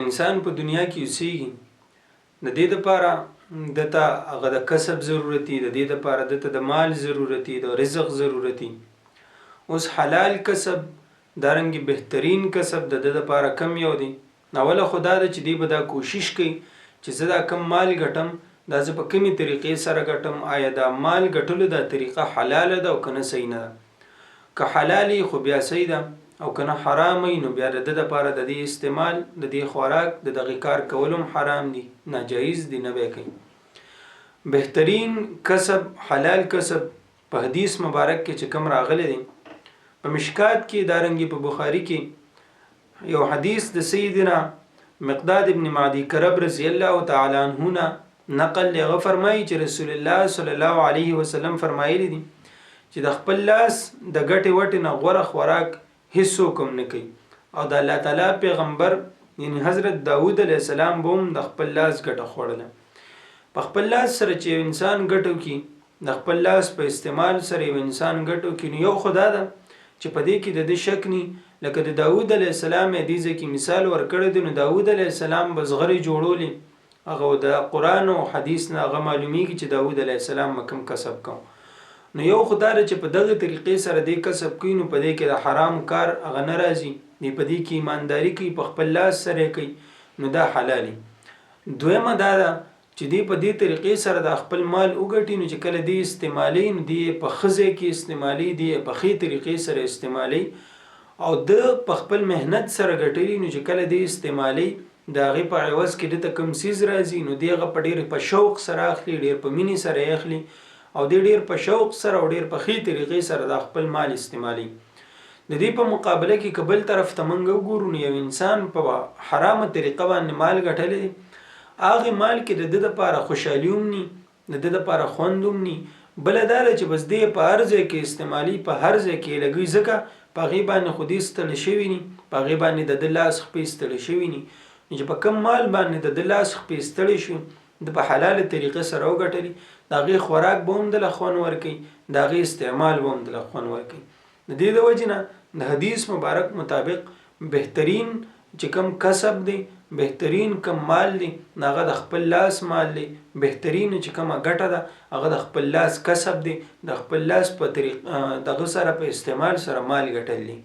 انسان په دنیا کې اوسېږي، د دې دپاره دته هغه د کسب ضرورت دي، د دې دپاره دته د مال ضرورت دي، د رزق ضرورت دي. اوس حلال کسب دارنګې بهترین کسب د ده دپاره کم یو دی. اوله خو دا ده چې دی به دا کوشش کوي چې زه دا کم مال ګټم دا زه په کمې طریقې سره ګټم، آیا دا مال ګټلو دا طریقه حلاله ده او که نه صحیح نه ده. که حلال خو بیا صحیح ده او که نه حرام نو بیا د ده دپاره د دې استعمال د دې خوراک د دغې کار کول هم حرام دي، ناجایز دي، نه به یې کوي. بهترین کسب حلال کسب په حدیث مبارک کې چې کوم راغلی دی په مشکات کې دارنګې په بخاري کې یو حدیث د سیدنا مقداد ابن معدی کرب رضی الله تعالی عنه نه نقل هغه فرمایي چې رسول الله صلی الله علیه وسلم فرمایلی دي چې د خپل لاس د ګټې وټې نه غوره خوراک هیڅوک هم نه کوي. او د الله تعالی پیغمبر یعنی حضرت داود علیه السلام به هم د خپل لاس ګټه خوړله. په خپل لاس سره چې انسان ګټو کی، د خپل لاس په استعمال سره یو انسان ګټو کی، نو یو خدا ده چې په دې کې د دې شک نی، لکه د داود علیه السلام حدیث کې مثال ورکړی دی. نو داود علیه السلام به زغرې جوړولې، هغه د قرآن او حدیث نه هغه معلومیږي چې داود علیه السلام کوم کسب کوم. نو یو خدا ده چې په دغه طریقې سره دې کسب کوي، نو په دې کې د حرام کار هغه نه راځي، دی په دې کې ایمانداری کوي، په خپل لاس سره کوي، نو دا حلالي. دویمه دا ده چې دی په دې طریقې سره د خپل مال وګټي، نو چې کله دی استعمالي نو دی په ښځې کې استعمالي، دی په ښې طریقې سره استعمالي، او د په خپل مهنت سره ګټلی، نو چې کله دی استعمالي د هغې په عوض کې دته کوم څیز راځي، نو دی هغه په ډېر په شوق سره اخلي، ډېر په مینې سره یې اخلي، او دی ډېر په شوق سره او ډېر په ښې طریقې سره د خپل مال استعمالي. د دې په مقابله کې که بل طرف ته موږ وګورو، نو یو انسان په حرامه طریقه باندې مال ګټلی دی، هغې مال کې د ده دپاره خوشحالي هم ني، د ده دپاره خوند هم ني. بله دا ده چې بس دی په هر ځای کې استعمالي، په هر ځای کې لګوي، ځکه په هغې باندې خو دې ستړی شوي ني، په هغې باندې د ده لاس خپې ستړی شوي ني. چې په کم مال باندې د ده لاس خپې ستړی شو، د په حلاله طریقه سره وګټلي، د هغې خوراک به هم دله خوند ورکوي، د هغې استعمال به هم دله خوند ورکوي. د دې د وجې نه د حدیث مبارک مطابق بهترین چې کم کسب دی، بهترین کم مال دی، هغه د خپل لاس مال دی. بهترین چې کومه ګټه ده هغه د خپل لاس کسب دی، د خپل لاس په طریقه دغه سره په استعمال سره مال ګټل دی.